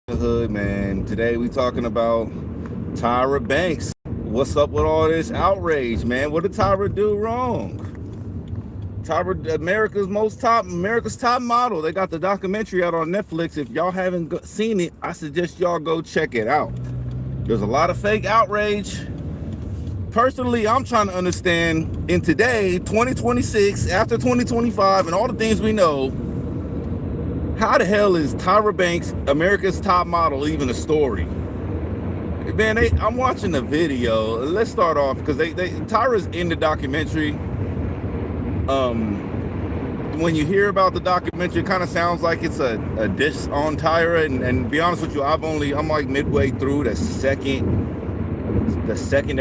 Hood, man. Today we talking about Tyra Banks. What's up with all this outrage, man? What did Tyra do wrong? Tyra, America's top model. They got the documentary out on Netflix. If y'all haven't seen it, I suggest y'all go check it out. There's a lot of fake outrage. Personally, I'm trying to understand in today, 2026, after 2025, and all the things we know, how the hell is Tyra Banks, America's top model, even a story? Man, I'm watching the video. Let's start off because Tyra's in the documentary. When you hear about the documentary, it kind of sounds like it's a diss on Tyra. And to be honest with you, I'm like midway through the second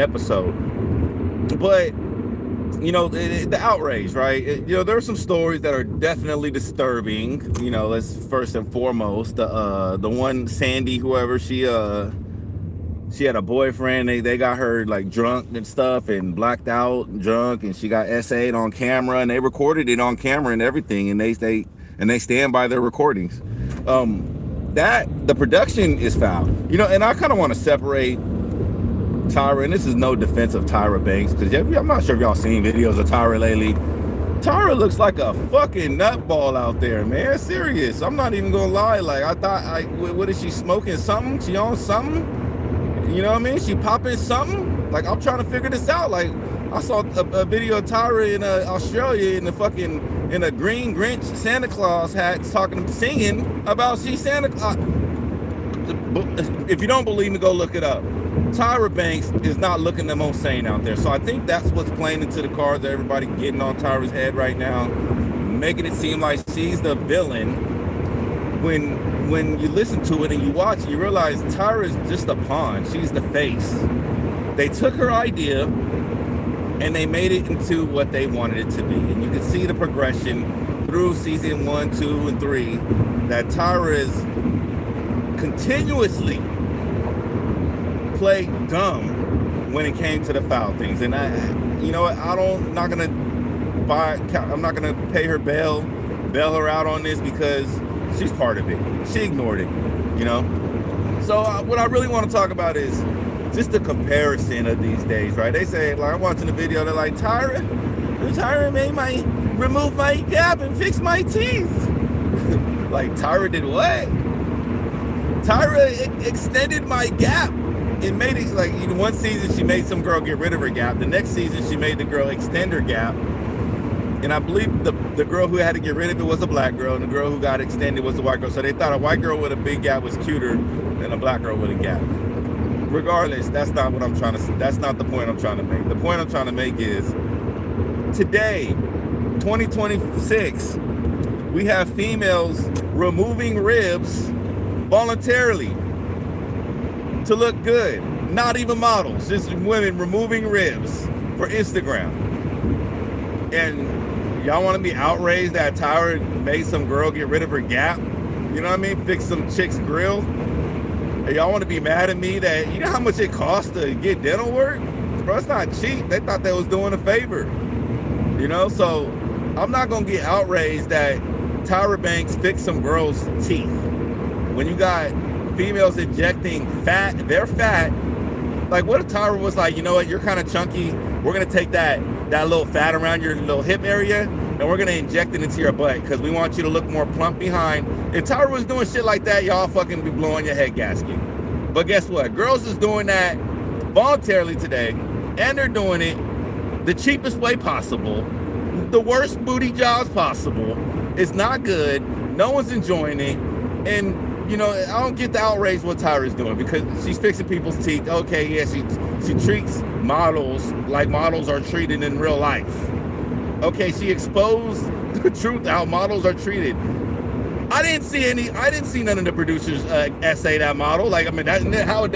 episode. But the outrage, right? There are some stories that are definitely disturbing. Let's first and foremost, the one Sandy, whoever, she had a boyfriend. They got her like drunk and stuff and blacked out and drunk, and she got essayed on camera, and they recorded it on camera and everything, and they stand by their recordings. That the production is foul. And I kind of want to separate Tyra, and this is no defense of Tyra Banks, because I'm not sure if y'all seen videos of Tyra lately. Tyra looks like a fucking nutball out there, man. Serious. I'm not even gonna lie. Like, I thought, what is she smoking? Something? She on something? You know what I mean? She popping something? Like, I'm trying to figure this out. Like, I saw a video of Tyra in Australia in a green Grinch Santa Claus hat, singing about she's Santa Claus. If you don't believe me, go look it up. Tyra Banks is not looking the most sane out there. So I think that's what's playing into the cards of everybody getting on Tyra's head right now, making it seem like she's the villain. When you listen to it and you watch it, you realize Tyra is just a pawn. She's the face. They took her idea and they made it into what they wanted it to be. And you can see the progression through season 1, 2, and 3 that Tyra is continuously played dumb when it came to the foul things. And I'm not gonna pay her bail her out on this, because she's part of it. She ignored it, So what I really want to talk about is just the comparison of these days, right? They say, like, I'm watching the video, they're like, Tyra remove my gap and fix my teeth. Like, Tyra did what? Tyra extended my gap. It made it like, one season she made some girl get rid of her gap. The next season she made the girl extend her gap. And I believe the girl who had to get rid of it was a black girl, and the girl who got extended was a white girl. So they thought a white girl with a big gap was cuter than a black girl with a gap. Regardless, that's not what I'm trying to. That's not the point I'm trying to make. The point I'm trying to make is today, 2026, we have females removing ribs voluntarily to look good. Not even models, just women removing ribs for Instagram. And y'all want to be outraged that Tyra made some girl get rid of her gap? You know what I mean? Fix some chick's grill? And y'all want to be mad at me that, you know how much it costs to get dental work? Bro, it's not cheap. They thought they was doing a favor. So I'm not going to get outraged that Tyra Banks fixed some girl's teeth. When you got females injecting their fat, like, what if Tyra was like, you know what, you're kind of chunky, we're going to take that little fat around your little hip area and we're going to inject it into your butt because we want you to look more plump behind. If Tyra was doing shit like that, y'all fucking be blowing your head gasket. But guess what? Girls is doing that voluntarily today, and they're doing it the cheapest way possible, the worst booty jobs possible. It's not good. No one's enjoying it. And I don't get the outrage what Tyra's doing, because she's fixing people's teeth. Okay, yeah, she treats models like models are treated in real life. Okay, she exposed the truth how models are treated. I didn't see none of the producers essay that model. Like, I mean, isn't that how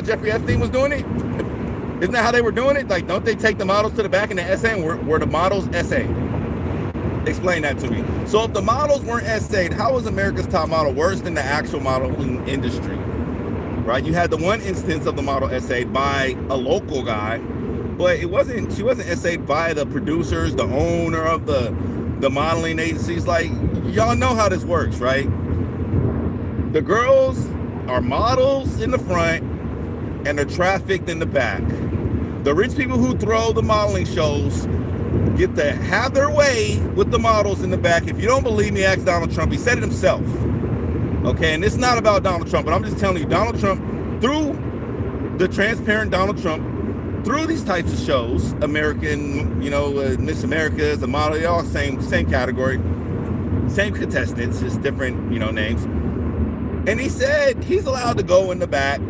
Jeffrey Epstein was doing it? Isn't that how they were doing it? Like, don't they take the models to the back in the essay, and were the models essayed? Explain that to me. So if the models weren't essayed, how was America's Top Model worse than the actual modeling industry? Right? You had the one instance of the model essayed by a local guy, but she wasn't essayed by the producers, the owner of the modeling agencies. Like, y'all know how this works, right? The girls are models in the front and they're trafficked in the back. The rich people who throw the modeling shows get to have their way with the models in the back. If you don't believe me, ask Donald Trump. He said it himself. Okay, and it's not about Donald Trump, but I'm just telling you, Donald Trump, through the transparent Donald Trump, through these types of shows, American, Miss America, the model, they all same category, same contestants, just different, names. And he said he's allowed to go in the back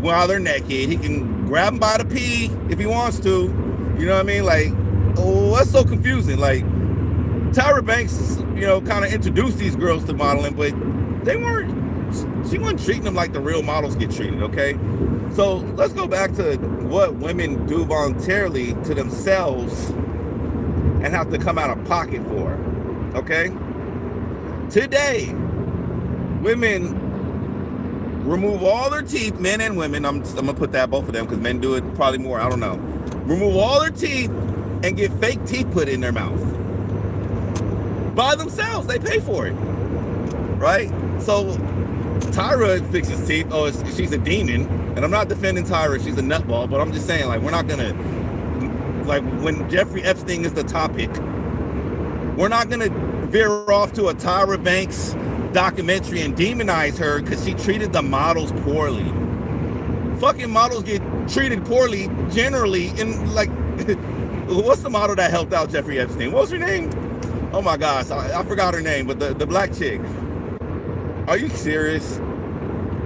while they're naked. He can grab them by the pee if he wants to. You know what I mean? Like, what's so confusing? Like, Tyra Banks, kind of introduced these girls to modeling, but she wasn't treating them like the real models get treated, okay? So let's go back to what women do voluntarily to themselves and have to come out of pocket for, okay? Today, women remove all their teeth, men and women. I'm gonna put that both of them because men do it probably more, I don't know. Remove all their teeth and get fake teeth put in their mouth. By themselves, they pay for it, right? So Tyra fixes teeth. Oh, she's a demon. And I'm not defending Tyra, she's a nutball, but I'm just saying, like, we're not gonna, like, when Jeffrey Epstein is the topic, we're not gonna veer off to a Tyra Banks documentary and demonize her because she treated the models poorly. Fucking models get treated poorly generally in, like, what's the model that helped out Jeffrey Epstein? What was her name? Oh my gosh, I forgot her name, but the black chick. Are you serious?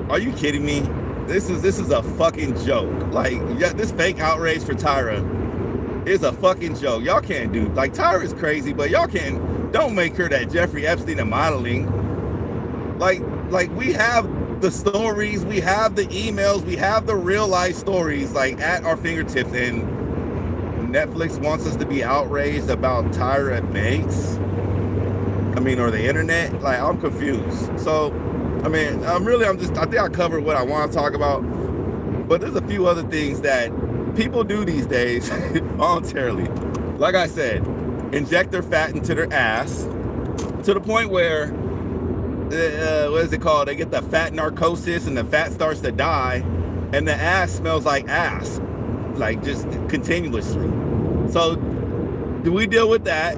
Are you kidding me? This is a fucking joke. Like, yeah, this fake outrage for Tyra is a fucking joke. Y'all can't do, like, Tyra is crazy, but y'all don't make her that Jeffrey Epstein of modeling. Like we have the stories, we have the emails, we have the real life stories, like, at our fingertips, and Netflix wants us to be outraged about Tyra Banks. Or the internet. Like, I'm confused. So, I think I covered what I want to talk about, but there's a few other things that people do these days voluntarily. Like I said, inject their fat into their ass to the point where, what is it called? They get the fat narcosis and the fat starts to die and the ass smells like ass, like, just continuously. So, do we deal with that?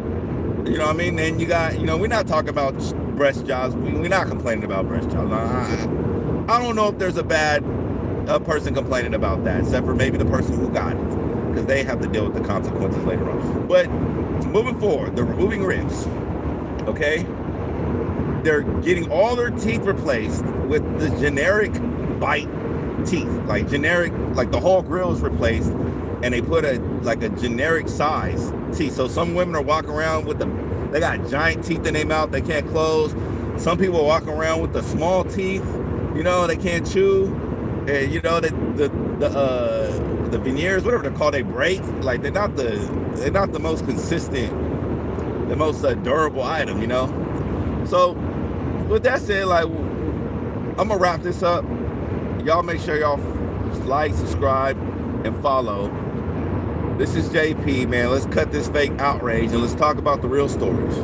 You know what I mean? Then you got, we're not talking about breast jobs. We're not complaining about breast jobs. I don't know if there's a bad person complaining about that, except for maybe the person who got it, because they have to deal with the consequences later on. But moving forward, they're removing ribs, okay? They're getting all their teeth replaced with the generic bite teeth, like generic, like the whole grill is replaced, and they put a generic size teeth. So some women are walking around with they got giant teeth in their mouth they can't close. Some people are walking around with the small teeth, they can't chew. And the veneers, whatever they're called, they break. Like, they're not the most consistent, the most durable item, So with that said, like, I'm gonna wrap this up. Y'all make sure y'all like, subscribe, and follow. This is JP, man. Let's cut this fake outrage and let's talk about the real stories.